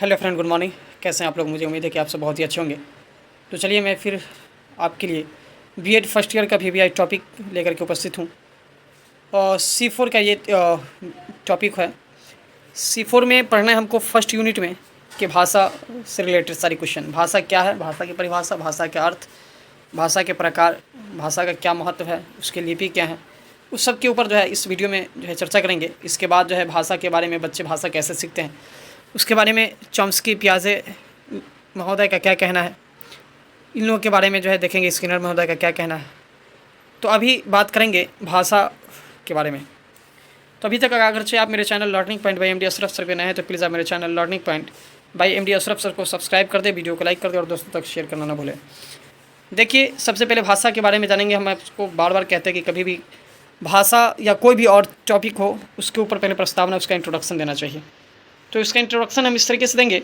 Hello friend, good morning. कैसे हैं आप लोग? मुझे उम्मीद है कि आप सब बहुत ही अच्छे होंगे। तो चलिए मैं फिर आपके लिए बीएड फर्स्ट ईयर का वीवीआई टॉपिक लेकर के उपस्थित हूँ। और C4 का ये टॉपिक है। C4 में पढ़ना है हमको फर्स्ट यूनिट में कि भाषा से रिलेटेड सारी क्वेश्चन। भाषा क्या है, भाषा की परिभाषा, भाषा के अर्थ, भाषा के प्रकार, भाषा का क्या महत्व है, उसके लिपि क्या है, उस सब के ऊपर जो है इस वीडियो में जो है चर्चा करेंगे। इसके बाद जो है भाषा के बारे में, बच्चे भाषा कैसे सीखते हैं उसके बारे में चॉम्स्की, पियाजे महोदय का क्या कहना है, इन लोगों के बारे में जो है देखेंगे, स्किनर महोदय का क्या कहना है। तो अभी बात करेंगे भाषा के बारे में। तो अभी तक अगर आप मेरे channel learning point by MD Ashraf sir पे नए हैं तो प्लीज़ आप मेरे channel learning point by MD Ashraf sir को सब्सक्राइब कर दें, वीडियो को लाइक कर दें और दोस्तों तक शेयर करना ना भूलें। देखिए, सबसे पहले भाषा के बारे में जानेंगे। हम आपको बार बार कहते हैं कि कभी भी भाषा या कोई भी और टॉपिक हो उसके ऊपर पहले प्रस्तावना, उसका इंट्रोडक्शन देना चाहिए। तो इसका इंट्रोडक्शन हम इस तरीके से देंगे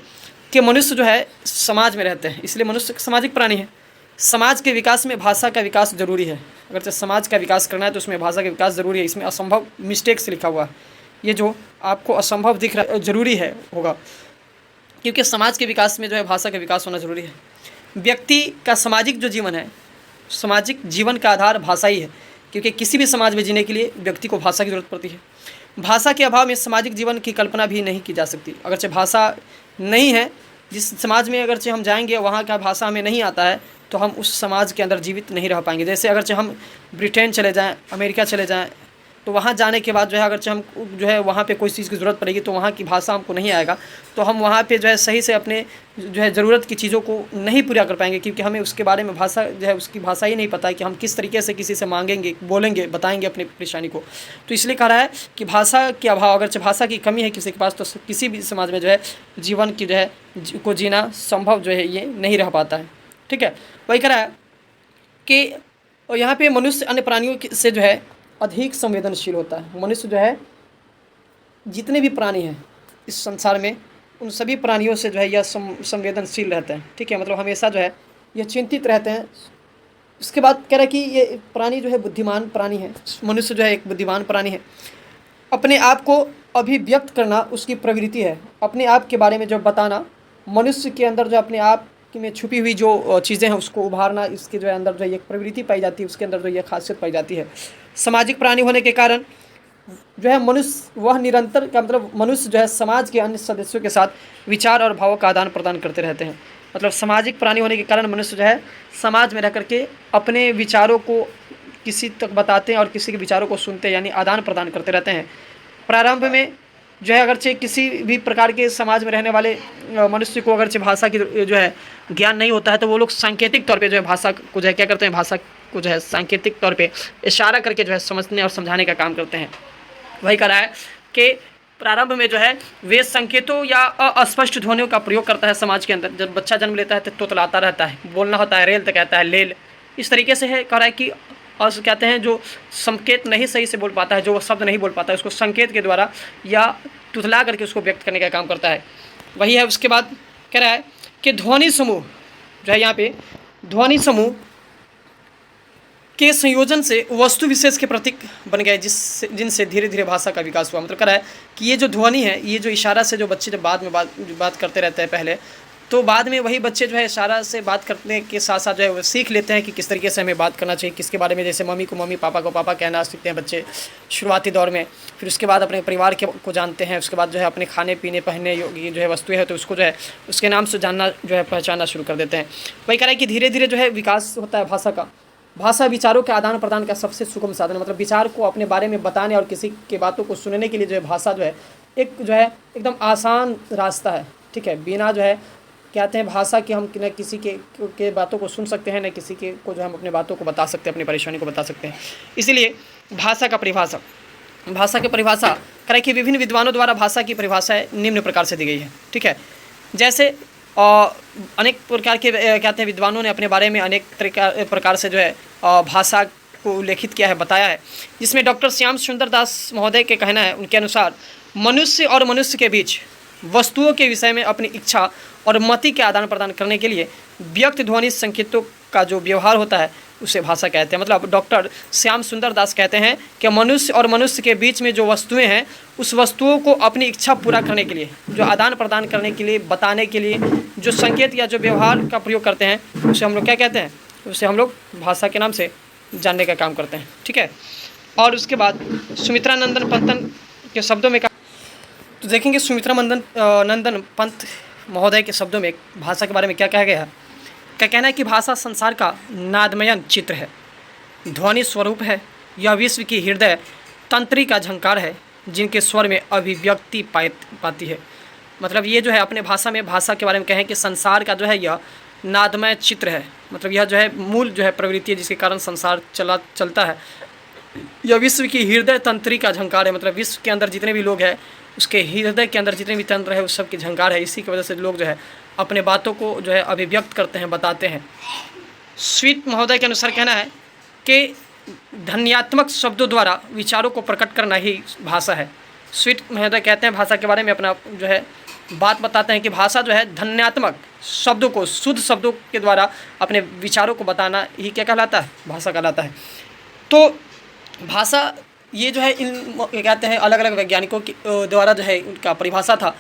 कि मनुष्य जो है समाज में रहते हैं, इसलिए मनुष्य सामाजिक प्राणी है। समाज के विकास में भाषा का विकास जरूरी है। अगर से समाज का विकास करना है तो उसमें भाषा का विकास जरूरी है। इसमें असंभव मिस्टेक से लिखा हुआ है, ये जो आपको असंभव दिख रहा है जरूरी है होगा, क्योंकि समाज के विकास में जो है भाषा का विकास होना जरूरी है। व्यक्ति का सामाजिक जो जीवन है, सामाजिक जीवन का आधार भाषा ही है, क्योंकि किसी भी समाज में जीने के लिए व्यक्ति को भाषा की जरूरत पड़ती है। भाषा के अभाव में सामाजिक जीवन की कल्पना भी नहीं की जा सकती। अगरचे भाषा नहीं है, जिस समाज में अगरचे हम जाएंगे वहाँ का भाषा हमें नहीं आता है तो हम उस समाज के अंदर जीवित नहीं रह पाएंगे। जैसे अगरचे हम ब्रिटेन चले जाएं, अमेरिका चले जाएं, तो वहाँ जाने के बाद जो है अगरचे हम जो है वहाँ पे कोई चीज़ की ज़रूरत पड़ेगी तो वहाँ की भाषा हमको नहीं आएगा, तो हम वहाँ पे जो है सही से अपने जो है ज़रूरत की चीज़ों को नहीं पूरा कर पाएंगे, क्योंकि हमें उसके बारे में भाषा जो है उसकी भाषा ही नहीं पता है कि हम किस तरीके से किसी से मांगेंगे, बोलेंगे, बताएंगे अपनी परेशानी को। तो इसलिए कह रहा है कि भाषा के अभाव, अगरचे भाषा की कमी है किसी के पास, तो किसी भी समाज में जो है जीवन की जो है को जीना संभव जो है ये नहीं रह पाता है। ठीक है, वही कह रहा है कि यहाँ पे मनुष्य अन्य प्राणियों से जो है अधिक संवेदनशील होता है। मनुष्य जो है जितने भी प्राणी हैं इस संसार में, उन सभी प्राणियों से जो है यह संवेदनशील रहते हैं। ठीक है, मतलब हमेशा जो है यह चिंतित रहते हैं। उसके बाद कह रहा है कि ये प्राणी जो है बुद्धिमान प्राणी है। मनुष्य जो है एक बुद्धिमान प्राणी है। अपने आप को अभिव्यक्त करना उसकी प्रवृत्ति है। अपने आप के बारे में जो बताना, मनुष्य के अंदर जो अपने आप में छुपी हुई जो चीज़ें हैं उसको उभारना, इसके जो है अंदर जो है एक प्रवृत्ति पाई जाती है, उसके अंदर जो ये खासियत पाई जाती है। सामाजिक प्राणी होने के कारण जो है मनुष्य वह निरंतर का मतलब मनुष्य जो है समाज के अन्य सदस्यों के साथ विचार और भावों का आदान प्रदान करते रहते हैं। मतलब सामाजिक प्राणी होने के कारण मनुष्य जो है समाज में रह करके अपने विचारों को किसी तक बताते हैं और किसी के विचारों को सुनते हैं, यानी आदान प्रदान करते रहते हैं। प्रारंभ में जो है अगरचे किसी भी प्रकार के समाज में रहने वाले मनुष्य को अगरचे भाषा की जो है ज्ञान नहीं होता है, तो वो लोग सांकेतिक तौर पे जो है भाषा को जो है क्या करते हैं, भाषा को जो है सांकेतिक तौर पे इशारा करके जो है समझने और समझाने का काम करते हैं। वही कह रहा है कि प्रारंभ में जो है वे संकेतों या अस्पष्ट ध्वनियों का प्रयोग करता है समाज के अंदर। जब बच्चा जन्म लेता है तो तोतलाता रहता है, बोलना होता है रेल तो कहता है लेल, इस तरीके से है। कह रहा है कि और कहते हैं जो संकेत नहीं सही से बोल पाता है, जो शब्द नहीं बोल पाता है, उसको संकेत के द्वारा या तुतला करके उसको व्यक्त करने का काम करता है। वही है। उसके बाद कह रहा है कि ध्वनि समूह जो है, यहाँ पे ध्वनि समूह के संयोजन से वस्तु विशेष के प्रतीक बन गए, जिनसे धीरे धीरे भाषा का विकास हुआ। मतलब कह रहा है कि ये जो ध्वनि है, ये जो इशारा से जो बच्चे जब बाद में बात करते रहते हैं पहले, तो बाद में वही बच्चे जो है इशारा से बात करने के साथ साथ जो है वो सीख लेते हैं कि किस तरीके से हमें बात करना चाहिए, किसके बारे में। जैसे मम्मी को मम्मी, पापा को पापा कहना सीखते हैं बच्चे शुरुआती दौर में। फिर उसके बाद अपने परिवार को जानते हैं। उसके बाद जो है अपने खाने पीने पहनने योग्य जो है वस्तुएं है तो उसको जो है उसके नाम से जानना जो है पहचानना शुरू कर देते हैं। वही कह रहा है कि धीरे धीरे जो है विकास होता है भाषा का। भाषा विचारों के आदान प्रदान का सबसे सुगम साधन है। मतलब विचार को अपने बारे में बताने और किसी के बातों को सुनने के लिए जो है भाषा जो है एक जो है एकदम आसान रास्ता है। ठीक है, बिना जो है कहते हैं भाषा कि हम न किसी के बातों को सुन सकते हैं, न किसी के को जो हम अपने बातों को बता सकते हैं, अपनी परेशानी को बता सकते हैं। इसीलिए भाषा की परिभाषा करें कि विभिन्न विद्वानों द्वारा भाषा की परिभाषा निम्न प्रकार से दी गई है। ठीक है, जैसे अनेक प्रकार के कहते हैं विद्वानों ने अपने बारे में अनेक प्रकार से जो है भाषा को उल्लेखित किया है, बताया है। जिसमें डॉक्टर श्याम सुंदर दास महोदय के कहना है, उनके अनुसार मनुष्य और मनुष्य के बीच वस्तुओं के विषय में अपनी इच्छा और मति के आदान प्रदान करने के लिए व्यक्त ध्वनि संकेतों का जो व्यवहार होता है उसे भाषा कहते हैं। मतलब डॉक्टर श्याम सुंदर दास कहते हैं कि मनुष्य और मनुष्य के बीच में जो वस्तुएं हैं, उस वस्तुओं को अपनी इच्छा पूरा करने के लिए, जो आदान प्रदान करने के लिए, बताने के लिए जो संकेत या जो व्यवहार का प्रयोग करते हैं, उसे हम लोग क्या कहते हैं? उसे हम लोग भाषा के नाम से जानने का काम करते हैं। ठीक है। और उसके बाद सुमित्रा नंदन पंतन के शब्दों में तो देखेंगे सुमित्रा नंदन पंत महोदय के शब्दों में भाषा के बारे में क्या कहा गया है। क्या कहना है कि भाषा संसार का नादमयन चित्र है, ध्वनि स्वरूप है, यह विश्व की हृदय तंत्री का झंकार है, जिनके स्वर में अभिव्यक्ति पाती है। मतलब ये जो है अपने भाषा में, भाषा के बारे में कहें कि संसार का जो है यह नादमय चित्र है, मतलब यह जो है मूल जो है प्रवृत्ति है जिसके कारण संसार चलता है। यह विश्व की हृदय तंत्री का झंकार है, मतलब विश्व के अंदर जितने भी लोग हैं, उसके हृदय के अंदर जितने भी तंत्र है, उस सब की झंकार है। इसी की वजह से लोग जो है अपने बातों को जो है अभिव्यक्त करते हैं, बताते हैं। स्वीट महोदय के अनुसार कहना है कि ध्वन्यात्मक शब्दों द्वारा विचारों को प्रकट करना ही भाषा है। स्वीट महोदय कहते हैं भाषा के बारे में अपना जो है बात बताते हैं कि भाषा जो है ध्वन्यात्मक शब्दों को, शुद्ध शब्दों के द्वारा अपने विचारों को बताना ही क्या कहलाता है? भाषा कहलाता है। तो भाषा ये जो है इन कहते हैं अलग अलग वैज्ञानिकों के द्वारा जो है उनका परिभाषा था।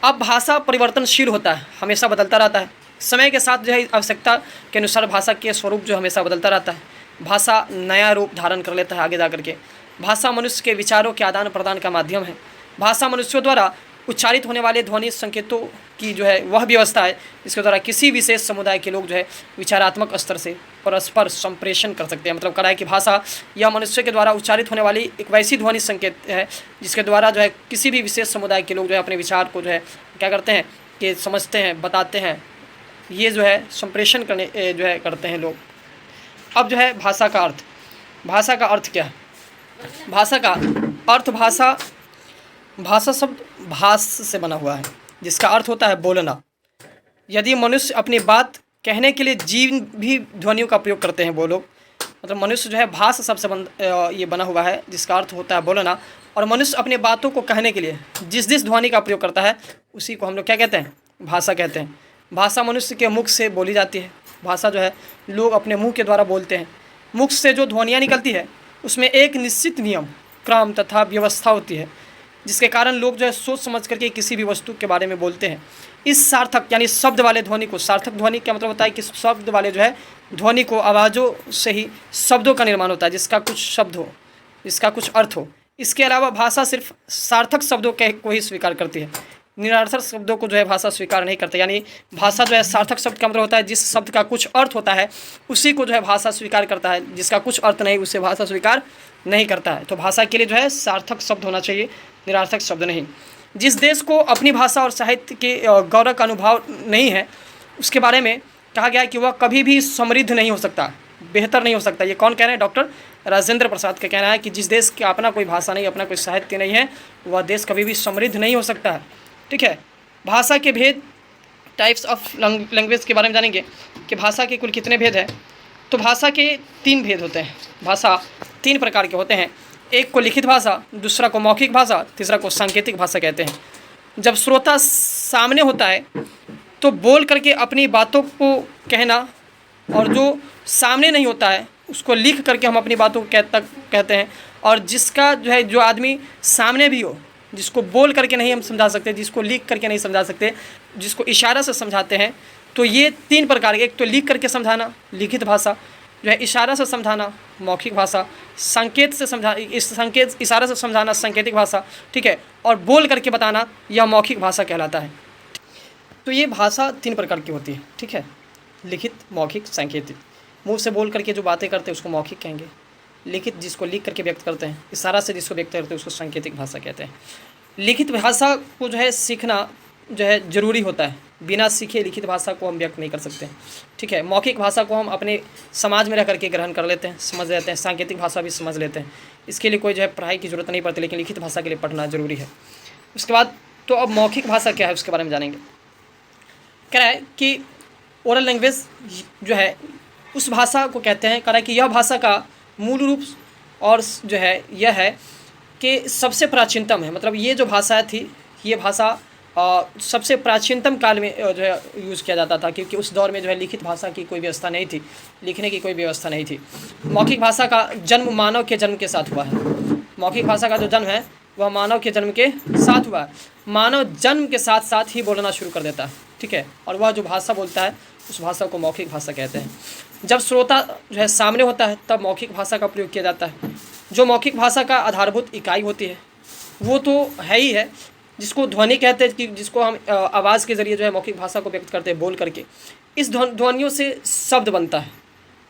अब भाषा परिवर्तनशील होता है, हमेशा बदलता रहता है। समय के साथ जो है आवश्यकता के अनुसार भाषा के स्वरूप जो हमेशा बदलता रहता है। भाषा नया रूप धारण कर लेता है आगे जा करके। भाषा मनुष्य के विचारों के आदान प्रदान का माध्यम है। भाषा मनुष्यों द्वारा उच्चारित होने वाले ध्वनि संकेतों की जो है वह व्यवस्था है जिसके द्वारा किसी विशेष समुदाय के लोग जो है विचारात्मक स्तर से परस्पर संप्रेषण कर सकते हैं। मतलब कहा है कि भाषा यह मनुष्य के द्वारा उच्चारित होने वाली एक वैसी ध्वनि संकेत है जिसके द्वारा जो है किसी भी विशेष समुदाय के लोग जो है अपने विचार को जो है क्या करते हैं कि समझते हैं, बताते हैं। ये जो है संप्रेषण करने जो है करते हैं लोग। अब जो है भाषा का अर्थ, भाषा का अर्थ क्या है? भाषा का अर्थ, भाषा शब्द भाष से बना हुआ है जिसका अर्थ होता है बोलना। यदि मनुष्य अपनी बात कहने के लिए जिन भी ध्वनियों का प्रयोग करते हैं वो लोग, मतलब मनुष्य जो है भाष शब्द से ये बना हुआ है जिसका अर्थ होता है बोलना। और मनुष्य अपने बातों को कहने के लिए जिस ध्वनि का प्रयोग करता है उसी को हम लोग क्या कहते हैं? भाषा कहते हैं। भाषा मनुष्य के मुख से बोली जाती है। भाषा जो है लोग अपने मुँह के द्वारा बोलते हैं। मुख से जो ध्वनियाँ निकलती है उसमें एक निश्चित नियम, क्रम तथा व्यवस्था होती है जिसके कारण लोग जो है सोच समझ करके किसी भी वस्तु के बारे में बोलते हैं। इस सार्थक यानी शब्द वाले ध्वनि को, सार्थक ध्वनि क्या मतलब होता है कि शब्द वाले जो है ध्वनि को, आवाज़ों से ही शब्दों का निर्माण होता है जिसका कुछ शब्द हो, जिसका कुछ अर्थ हो। इसके अलावा भाषा सिर्फ सार्थक शब्दों को ही स्वीकार करती है, निरर्थक शब्दों को जो है भाषा स्वीकार नहीं करती। यानी भाषा जो है सार्थक शब्द का मतलब होता है जिस शब्द का कुछ अर्थ होता है उसी को जो है भाषा स्वीकार करता है, जिसका कुछ अर्थ नहीं उसे भाषा स्वीकार नहीं करता है। तो भाषा के लिए जो है सार्थक शब्द होना चाहिए, निरर्थक शब्द नहीं। जिस देश को अपनी भाषा और साहित्य के गौरव का अनुभव नहीं है उसके बारे में कहा गया है कि वह कभी भी समृद्ध नहीं हो सकता, बेहतर नहीं हो सकता। ये कौन कह रहे हैं? डॉक्टर राजेंद्र प्रसाद का कहना है कि जिस देश का अपना कोई भाषा नहीं, अपना कोई साहित्य नहीं है, वह देश कभी भी समृद्ध नहीं हो सकता है। ठीक है। भाषा के भेद, टाइप्स ऑफ लैंग्वेज के बारे में जानेंगे कि भाषा के कुल कितने भेद हैं। तो भाषा के 3 भेद होते हैं। भाषा 3 प्रकार के होते हैं। एक को लिखित भाषा, दूसरा को मौखिक भाषा, तीसरा को सांकेतिक भाषा कहते हैं। जब श्रोता सामने होता है तो बोल करके अपनी बातों को कहना, और जो सामने नहीं होता है उसको लिख करके हम अपनी बातों को कहते हैं। और जिसका जो है, जो आदमी सामने भी हो, जिसको बोल करके नहीं हम समझा सकते, जिसको लिख करके नहीं समझा सकते, जिसको इशारा से समझाते हैं, तो ये 3 प्रकार के। एक तो लिख करके समझाना, लिखित भाषा, जो है इशारा से समझाना, मौखिक भाषा, संकेत से इशारा से समझाना, सांकेतिक भाषा। ठीक है। और बोल करके बताना, यह मौखिक भाषा कहलाता है। तो ये भाषा 3 प्रकार की होती है। ठीक है। लिखित, मौखिक, सांकेतिक। मुँह से बोल करके जो बातें करते हैं उसको मौखिक कहेंगे। लिखित जिसको लिख करके व्यक्त करते हैं, इशारा से जिसको व्यक्त करते हैं उसको सांकेतिक भाषा कहते हैं। लिखित भाषा को जो है सीखना जो है ज़रूरी होता है। बिना सीखे लिखित भाषा को हम व्यक्त नहीं कर सकते। ठीक है। मौखिक भाषा को हम अपने समाज में रह करके ग्रहण कर लेते हैं, समझ लेते हैं। सांकेतिक भाषा भी समझ लेते हैं। इसके लिए कोई जो है पढ़ाई की ज़रूरत नहीं पड़ती, लेकिन लिखित भाषा के लिए पढ़ना ज़रूरी है। उसके बाद तो अब मौखिक भाषा क्या है उसके बारे में जानेंगे। कह रहा है कि ओरल लैंग्वेज जो है उस भाषा को कहते हैं, कह रहा है कि यह भाषा का मूल रूप और जो है यह है कि सबसे प्राचीनतम है। मतलब ये जो भाषा थी, ये भाषा सबसे प्राचीनतम काल में जो है यूज़ किया जाता था, क्योंकि उस दौर में जो है लिखित भाषा की कोई व्यवस्था नहीं थी, लिखने की कोई व्यवस्था नहीं थी। मौखिक भाषा का जन्म मानव के जन्म के साथ हुआ है। मौखिक भाषा का जो जन्म है वह मानव के जन्म के साथ हुआ है। मानव जन्म के साथ साथ ही बोलना शुरू कर देता है, ठीक है, और वह जो भाषा बोलता है उस भाषा को मौखिक भाषा कहते हैं। जब श्रोता जो है सामने होता है तब मौखिक भाषा का प्रयोग किया जाता है। जो मौखिक भाषा का आधारभूत इकाई होती है वो तो है ही है, जिसको ध्वनि कहते हैं, कि जिसको हम आवाज़ के ज़रिए जो है मौखिक भाषा को व्यक्त करते हैं बोल करके। इस ध्वनियों से शब्द बनता है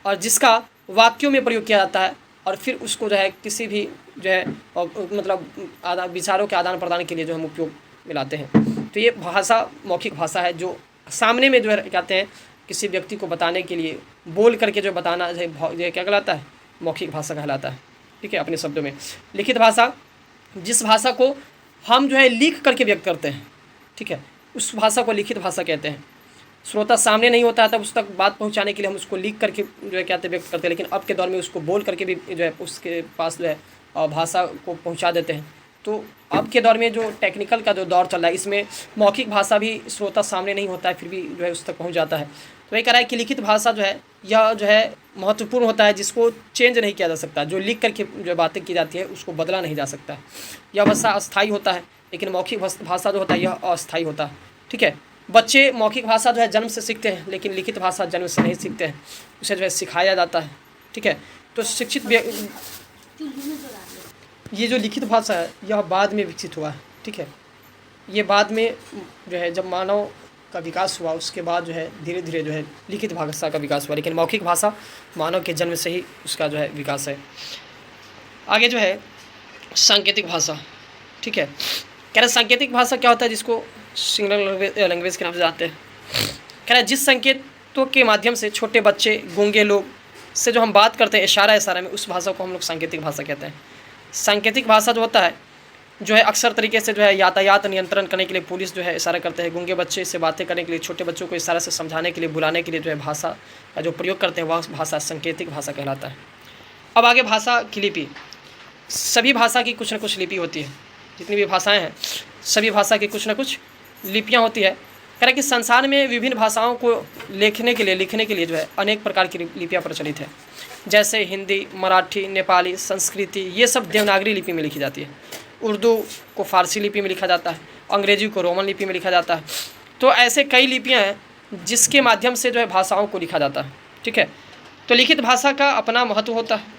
और जिसका वाक्यों में प्रयोग किया जाता है, और फिर उसको जो है किसी भी जो है मतलब विचारों के आदान प्रदान के लिए जो हम उपयोग में लाते हैं। तो ये भाषा मौखिक भाषा है, जो सामने में जो है कहते हैं किसी व्यक्ति को बताने के लिए बोल करके जो बताना जो क्या कहलाता है, मौखिक भाषा कहलाता है, ठीक है, अपने शब्दों में। लिखित भाषा, जिस भाषा को हम जो है लिख करके व्यक्त करते हैं, ठीक है, उस भाषा को लिखित भाषा कहते हैं। श्रोता सामने नहीं होता है तब उस तक बात पहुंचाने के लिए हम उसको लिख करके जो है कहते व्यक्त करते हैं, लेकिन अब के दौर में उसको बोल करके भी जो है उसके पास जो है भाषा को पहुंचा देते हैं। तो अब के दौर में जो टेक्निकल का जो दौर चल रहा है, इसमें मौखिक भाषा भी श्रोता सामने नहीं होता है फिर भी जो है उस तक पहुँच जाता है। तो वही कह रहा है कि लिखित भाषा जो है यह जो है महत्वपूर्ण होता है, जिसको चेंज नहीं किया जा सकता। जो लिख करके जो बातें की जाती है उसको बदला नहीं जा सकता है। यह भाषा अस्थायी होता है, लेकिन मौखिक भाषा जो होता है यह अस्थायी होता है, ठीक है। बच्चे मौखिक भाषा जो है जन्म से सीखते हैं, लेकिन लिखित भाषा जन्म से नहीं सीखते हैं, उसे जो है सिखाया जाता है, ठीक है। तो शिक्षित ये जो लिखित भाषा है यह बाद में विकसित हुआ है, ठीक है। ये बाद में जो है जब मानव का विकास हुआ उसके बाद जो है धीरे धीरे जो है लिखित भाषा का विकास हुआ, लेकिन मौखिक भाषा मानव के जन्म से ही उसका जो है विकास है। आगे जो है सांकेतिक भाषा, ठीक है। कह रहे सांकेतिक भाषा क्या होता है, जिसको सिग्नल लैंग्वेज के नाम से जानते हैं। कह रहा है जिस संकेतों के माध्यम से छोटे बच्चे, गूंगे लोग से जो हम बात करते हैं इशारा में, उस भाषा को हम लोग सांकेतिक भाषा कहते हैं। सांकेतिक भाषा जो होता है जो है अक्सर तरीके से जो है यातायात नियंत्रण करने के लिए पुलिस जो है इशारा करते हैं, गूंगे बच्चे से बातें करने के लिए, छोटे बच्चों को इशारा से समझाने के लिए, बुलाने के लिए जो है भाषा का जो प्रयोग करते हैं वह भाषा सांकेतिक भाषा कहलाता है। अब आगे भाषा की लिपि। सभी भाषा की कुछ न कुछ लिपि होती है, जितनी भी भाषाएँ हैं सभी भाषा की कुछ न कुछ लिपियाँ होती है। कह रहे कि संसार में विभिन्न भाषाओं को लिखने के लिए जो है अनेक प्रकार की लिपियाँ प्रचलित है, जैसे हिंदी, मराठी, नेपाली, संस्कृति, ये सब देवनागरी लिपि में लिखी जाती है। उर्दू को फ़ारसी लिपि में लिखा जाता है, अंग्रेजी को रोमन लिपि में लिखा जाता है। तो ऐसे कई लिपियाँ हैं जिसके माध्यम से जो है भाषाओं को लिखा जाता है, ठीक है। तो लिखित भाषा का अपना महत्व होता है।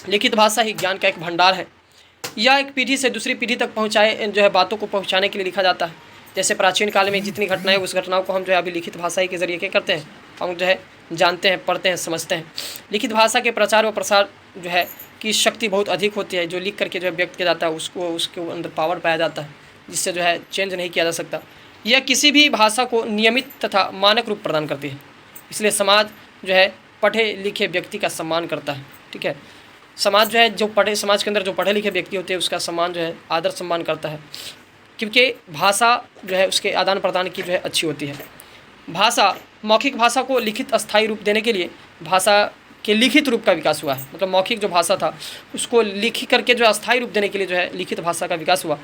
लिखित भाषा ही ज्ञान का एक भंडार है। यह एक पीढ़ी से दूसरी पीढ़ी तक पहुँचाए जो है बातों को पहुँचाने के लिए लिखा जाता है। जैसे प्राचीन काल में जितनी घटनाएं, उस घटनाओं को हम जो है अभी लिखित भाषा के ज़रिए क्या करते हैं, हम जो है जानते हैं, पढ़ते हैं, समझते हैं। लिखित भाषा के प्रचार व प्रसार जो है की शक्ति बहुत अधिक होती है। जो लिख करके जो है व्यक्त किया जाता है उसको उसके अंदर पावर पाया जाता है, जिससे जो है चेंज नहीं किया जा सकता। यह किसी भी भाषा को नियमित तथा मानक रूप प्रदान करती है। इसलिए समाज जो है पढ़े लिखे व्यक्ति का सम्मान करता है, ठीक है। समाज जो है समाज के अंदर जो पढ़े लिखे व्यक्ति होते हैं उसका सम्मान जो है आदर सम्मान करता है, क्योंकि भाषा जो है उसके आदान प्रदान की जो है अच्छी होती है। भाषा, मौखिक भाषा को लिखित अस्थायी रूप देने के लिए भाषा के लिखित रूप का विकास हुआ है। मतलब मौखिक जो भाषा था उसको लिख करके जो अस्थायी रूप देने के लिए जो है लिखित भाषा का विकास हुआ।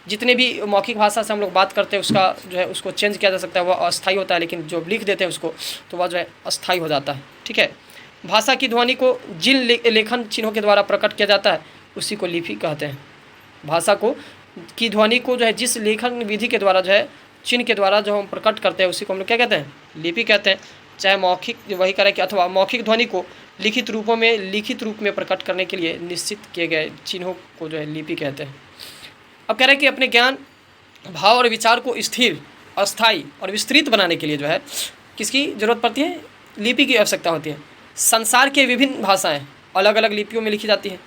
जितने भी मौखिक भाषा से हम लोग बात करते हैं उसका जो है उसको चेंज किया जा सकता है, वह अस्थायी होता है, लेकिन जो लिख देते हैं उसको तो वह जो है अस्थायी हो जाता है, ठीक है। भाषा की ध्वनि को जिन लेखन चिन्हों के द्वारा प्रकट किया जाता है उसी को लिपि कहते हैं। भाषा को की ध्वनि को जो है जिस लेखन विधि के द्वारा जो है चिन्ह के द्वारा जो हम प्रकट करते हैं उसी को हम लोग क्या कहते हैं, लिपि कहते हैं। चाहे मौखिक वही करें कि अथवा मौखिक ध्वनि को लिखित रूप में प्रकट करने के लिए निश्चित किए गए चिन्हों को जो है लिपि कहते हैं। अब कह रहे हैं कि अपने ज्ञान, भाव और विचार को स्थिर, अस्थायी और विस्तृत बनाने के लिए जो है किसकी जरूरत पड़ती है, लिपि की आवश्यकता होती है। संसार के विभिन्न भाषाएं अलग अलग लिपियों में लिखी जाती हैं।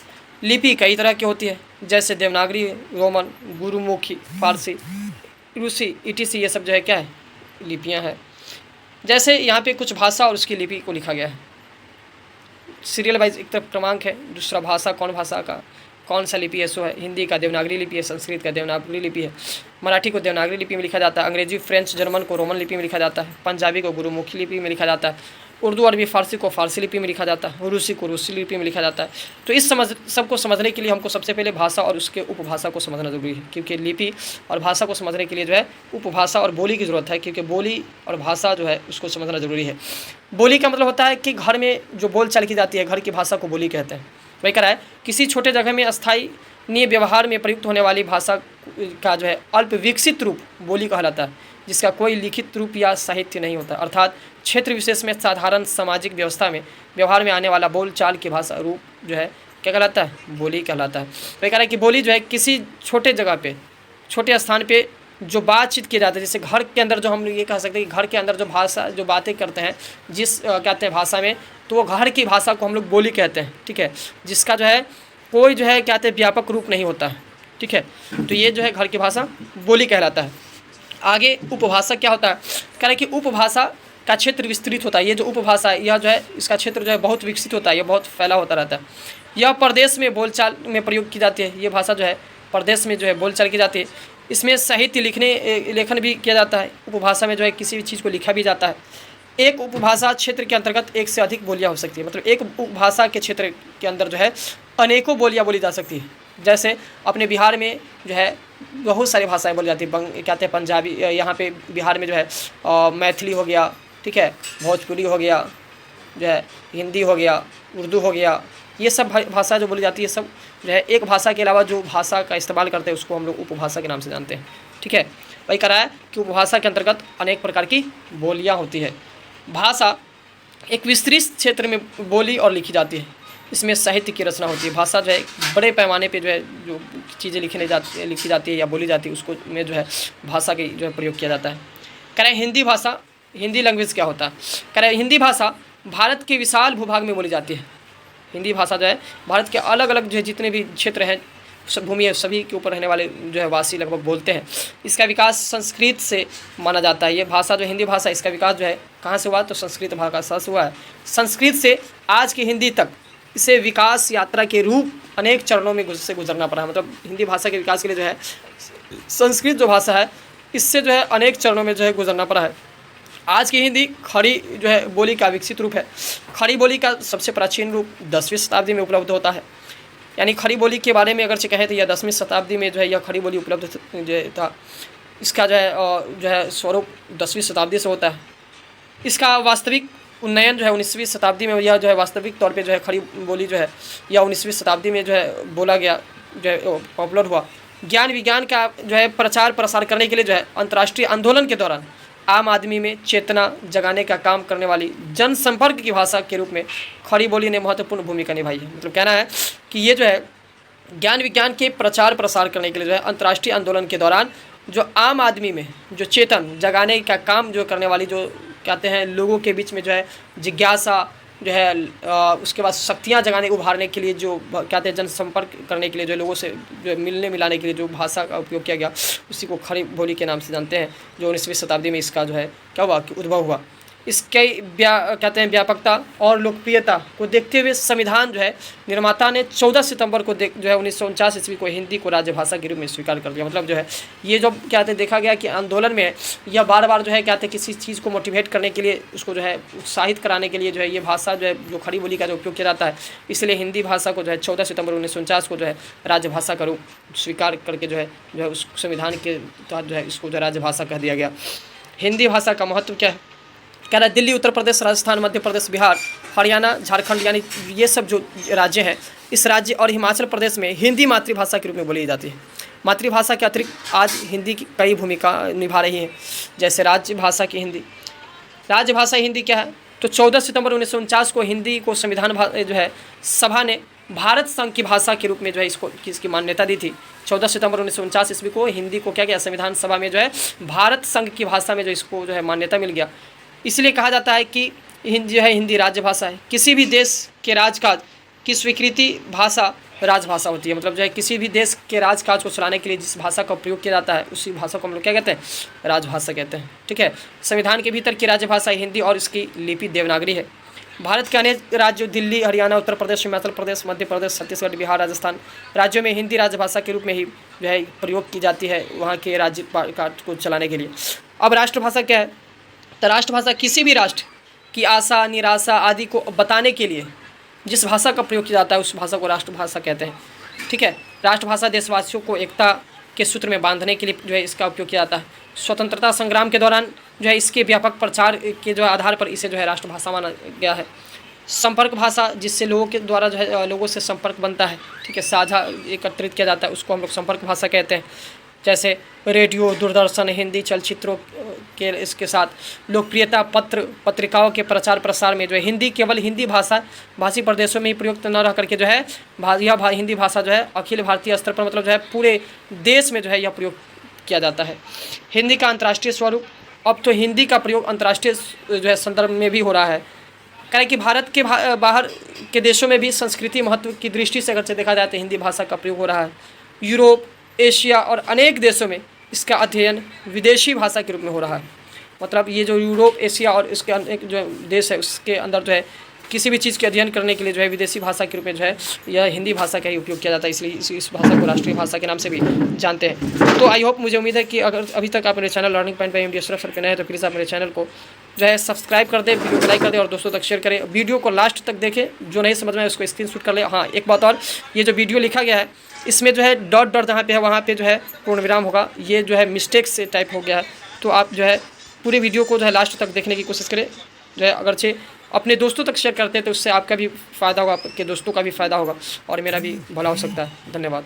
लिपि कई तरह की होती है, जैसे देवनागरी, रोमन, गुरुमुखी, फारसी, रूसी, ईटीसी, ये सब जो है क्या है, लिपियां हैं। जैसे यहाँ पे कुछ भाषा और उसकी लिपि को लिखा गया है सीरियल वाइज। एक तरफ क्रमांक है, दूसरा भाषा का कौन सा लिपि है सो है। हिंदी का देवनागरी लिपि है, संस्कृत का देवनागरी लिपि है, मराठी को देवनागरी लिपि में लिखा जाता है, अंग्रेजी, फ्रेंच, जर्मन को रोमन लिपि में लिखा जाता है, पंजाबी को गुरुमुखी लिपि में लिखा जाता है, उर्दू अरबी फ़ारसी को फ़ारसी लिपि में लिखा जाता है, रूसी को रूसी लिपि में लिखा जाता है। तो इस सबको समझने के लिए हमको सबसे पहले भाषा और उसके उपभाषा को समझना ज़रूरी है, क्योंकि लिपि और भाषा को समझने के लिए जो है उपभाषा और बोली की ज़रूरत है, क्योंकि बोली और भाषा जो है उसको समझना ज़रूरी है। बोली का मतलब होता है कि घर में जो बोल चाल की जाती है, घर की भाषा को बोली कहते हैं। वही कह रहा है किसी छोटे जगह में अस्थायी व्यवहार में प्रयुक्त होने वाली भाषा का जो है अल्प विकसित रूप बोली कहलाता है, जिसका कोई लिखित रूप या साहित्य नहीं होता, अर्थात क्षेत्र विशेष में साधारण सामाजिक व्यवस्था में व्यवहार में आने वाला बोल चाल की भाषा रूप जो है क्या कहलाता है, बोली कहलाता है। तो ये कह रहा है कि बोली जो है किसी छोटे जगह पे, छोटे स्थान पे जो बातचीत की जाती है, जैसे घर के अंदर जो हम ये कह सकते हैं कि घर के अंदर जो भाषा जो बातें करते हैं जिस कहते हैं भाषा में, तो वो घर की भाषा को हम लोग बोली कहते हैं, ठीक है, जिसका जो है कोई जो है कहते हैं व्यापक रूप नहीं होता है, ठीक है। तो ये जो है घर की भाषा बोली कहलाता है। आगे उपभाषा क्या होता है, कह रहे हैं कि उपभाषा का क्षेत्र विस्तृत होता है। ये जो उपभाषा है यह जो है इसका क्षेत्र जो है बहुत विकसित होता है, यह बहुत फैला होता रहता है। यह प्रदेश में बोलचाल में प्रयोग की जाती है, ये भाषा जो है प्रदेश में जो है बोलचाल की जाती है। इसमें साहित्य लेखन भी किया जाता है। उपभाषा में जो है किसी भी चीज़ को लिखा भी जाता है। एक उपभाषा क्षेत्र के अंतर्गत एक से अधिक बोलियाँ हो सकती है, मतलब एक उपभाषा के क्षेत्र के अंदर जो है अनेकों बोलियाँ बोली जा सकती है। जैसे अपने बिहार में जो है बहुत सारी भाषाएं बोली जाती है, कहते हैं पंजाबी, यहाँ पे बिहार में जो है मैथिली हो गया, ठीक है, भोजपुरी हो गया, जो है हिंदी हो गया, उर्दू हो गया, ये सब भाषा जो बोली जाती है सब जो है एक भाषा के अलावा जो भाषा का इस्तेमाल करते हैं उसको हम लोग उपभाषा के नाम से जानते हैं, ठीक है। वही कह रहा है कि उपभाषा के अंतर्गत अनेक प्रकार की बोलियाँ होती है। भाषा एक विस्तृत क्षेत्र में बोली और लिखी जाती है, इसमें साहित्य की रचना होती है। भाषा जो है बड़े पैमाने पे जो है जो चीज़ें लिखी जाती है या बोली जाती है उसको में जो है भाषा की जो है प्रयोग किया जाता है। कह रहे हैं हिंदी भाषा, हिंदी लैंग्वेज क्या होता है, कह रहे हैं हिंदी भाषा भारत के विशाल भूभाग में बोली जाती है। हिंदी भाषा जो है भारत के अलग अलग जो है जितने भी क्षेत्र हैं भूमि है सभी के ऊपर रहने वाले जो है वासी लगभग बोलते हैं। इसका विकास संस्कृत से माना जाता है। ये भाषा जो हिंदी भाषा इसका विकास जो है कहाँ से हुआ, तो संस्कृत भाषा से हुआ है। संस्कृत से आज की हिंदी तक इसे विकास यात्रा के रूप अनेक चरणों में से गुजरना पड़ा है। मतलब हिंदी भाषा के विकास के लिए जो है संस्कृत जो भाषा है इससे जो है अनेक चरणों में जो है गुजरना पड़ा है। आज की हिंदी खड़ी जो है बोली का विकसित रूप है। खड़ी बोली का सबसे प्राचीन रूप 10वीं शताब्दी में उपलब्ध होता है। यानी खड़ी बोली के बारे में अगर से कहें तो यह 10वीं शताब्दी में जो है यह खड़ी बोली उपलब्ध जो था। इसका जो है स्वरूप 10वीं शताब्दी से होता है। इसका वास्तविक उन्नयन जो है 19वीं शताब्दी में, यह जो है वास्तविक तौर पे जो है खड़ी बोली जो है यह 19वीं शताब्दी में जो है बोला गया, जो है पॉपुलर हुआ। ज्ञान विज्ञान का जो है प्रचार प्रसार करने के लिए जो है अंतर्राष्ट्रीय आंदोलन के दौरान आम आदमी में चेतना जगाने का काम करने वाली जनसंपर्क की भाषा के रूप में खड़ी बोली ने महत्वपूर्ण भूमिका निभाई है। मतलब कहना है कि ये जो है ज्ञान विज्ञान के प्रचार प्रसार करने के लिए जो है अंतर्राष्ट्रीय आंदोलन के दौरान जो आम आदमी में जो चेतन जगाने का काम जो करने वाली जो कहते हैं लोगों के बीच में जो है जिज्ञासा जो है उसके बाद शक्तियाँ जगाने उभारने के लिए जो कहते हैं जनसंपर्क करने के लिए जो लोगों से जो मिलने मिलाने के लिए जो भाषा का उपयोग किया गया उसी को खड़ी बोली के नाम से जानते हैं। जो 19वीं शताब्दी में इसका जो है क्या हुआ कि उद्भव हुआ। इसके कहते हैं व्यापकता और लोकप्रियता को देखते हुए संविधान जो है निर्माता ने 14 सितंबर को जो है 1949 ईस्वी को हिंदी को राजभाषा के रूप में स्वीकार कर दिया। मतलब जो है ये जो कहते हैं देखा गया कि आंदोलन में यह बार बार जो है कहते हैं किसी चीज़ को मोटिवेट करने के लिए उसको जो है उत्साहित कराने के लिए जो है ये भाषा जो है जो खड़ी बोली का जो उपयोग किया जाता है, इसलिए हिंदी भाषा को जो है 14 सितंबर 1949 को जो है राजभाषा का रूप स्वीकार करके जो है उस संविधान के तहत जो है इसको जो राजभाषा कह दिया गया। हिंदी भाषा का महत्व क्या है, कह रहा है दिल्ली, उत्तर प्रदेश, राजस्थान, मध्य प्रदेश, बिहार, हरियाणा, झारखंड यानी ये सब जो राज्य हैं इस राज्य और हिमाचल प्रदेश में हिंदी मातृभाषा के रूप में बोली जाती है। मातृभाषा के अतिरिक्त आज हिंदी की कई भूमिका निभा रही हैं, जैसे राज्य भाषा की हिंदी। राजभाषा हिंदी क्या है, तो 14 सितंबर 1949 को हिंदी को संविधान जो है सभा ने भारत संघ की भाषा के रूप में जो है इसकी मान्यता दी थी। 14 सितंबर 1949 ईस्वी को हिंदी को क्या किया, संविधान सभा में जो है भारत संघ की भाषा में जो इसको जो है मान्यता मिल गया। इसलिए कहा जाता है कि जो है हिंदी राजभाषा है। किसी भी देश के राजकाज की स्वीकृति भाषा राजभाषा होती है। मतलब जो है किसी भी देश के राजकाज को चलाने के लिए जिस भाषा का प्रयोग किया जाता है उसी भाषा को हम लोग क्या कहते हैं, राजभाषा कहते हैं, ठीक है। संविधान के भीतर की राजभाषा हिंदी और इसकी लिपि देवनागरी है। भारत के अनेक राज्यों दिल्ली, हरियाणा, उत्तर प्रदेश, हिमाचल प्रदेश, मध्य प्रदेश, छत्तीसगढ़, बिहार, राजस्थान राज्यों में हिंदी राजभाषा के रूप में ही जो है प्रयोग की जाती है वहाँ के राज्य को चलाने के लिए। अब राष्ट्रभाषा क्या है, तो राष्ट्रभाषा किसी भी राष्ट्र की आशा, निराशा आदि को बताने के लिए जिस भाषा का प्रयोग किया जाता है उस भाषा को राष्ट्रभाषा कहते हैं। ठीक है, राष्ट्रभाषा देशवासियों को एकता के सूत्र में बांधने के लिए जो है इसका उपयोग किया जाता है। स्वतंत्रता संग्राम के दौरान जो है इसके व्यापक प्रचार के जो आधार पर इसे जो है राष्ट्रभाषा माना गया है। संपर्क भाषा, जिससे लोगों के द्वारा जो है लोगों से संपर्क बनता है, ठीक है, साझा एकत्रित किया जाता है, उसको हम लोग संपर्क भाषा कहते हैं। जैसे रेडियो, दूरदर्शन, हिंदी चलचित्रों के इसके साथ लोकप्रियता, पत्रिकाओं के प्रचार प्रसार में जो है हिंदी केवल हिंदी भाषा भाषी प्रदेशों में ही प्रयुक्त न रह करके जो है यह हिंदी भाषा जो है अखिल भारतीय स्तर पर मतलब जो है पूरे देश में जो है यह प्रयोग किया जाता है। हिंदी का अंतर्राष्ट्रीय स्वरूप, अब तो हिंदी का प्रयोग अंतर्राष्ट्रीय जो है संदर्भ में भी हो रहा है। कारण कि भारत के बाहर के देशों में भी संस्कृति महत्व की दृष्टि से अगर से देखा जाए तो हिंदी भाषा का प्रयोग हो रहा है। यूरोप, एशिया और अनेक देशों में इसका अध्ययन विदेशी भाषा के रूप में हो रहा है। मतलब ये जो यूरोप, एशिया और इसके अनेक जो देश है उसके अंदर जो है किसी भी चीज़ के अध्ययन करने के लिए जो है विदेशी भाषा के रूप में जो है यह हिंदी भाषा का ही उपयोग किया जाता है, इसलिए इस भाषा को राष्ट्रीय भाषा के नाम से भी जानते हैं। तो आई होप, मुझे उम्मीद है कि अगर अभी तक आप मेरे channel learning point by MD Ashraf sir पे नए हैं तो प्लीज़ आप मेरे चैनल को जो है सब्सक्राइब कर दें, वीडियो को लाइक कर दें और दोस्तों तक शेयर करें। वीडियो को लास्ट तक देखें, जो नहीं समझ में आए उसको स्क्रीनशॉट कर ले। हाँ, एक बात और, ये जो वीडियो लिखा गया है इसमें जो है डॉट जहाँ पे है वहाँ पे जो है पूर्ण विराम होगा, ये जो है मिस्टेक से टाइप हो गया है। तो आप जो है पूरे वीडियो को जो है लास्ट तक देखने की कोशिश करें। जो है अगरचे अपने दोस्तों तक शेयर करते हैं तो उससे आपका भी फ़ायदा होगा, आपके दोस्तों का भी फ़ायदा होगा और मेरा भी भला हो सकता है। धन्यवाद।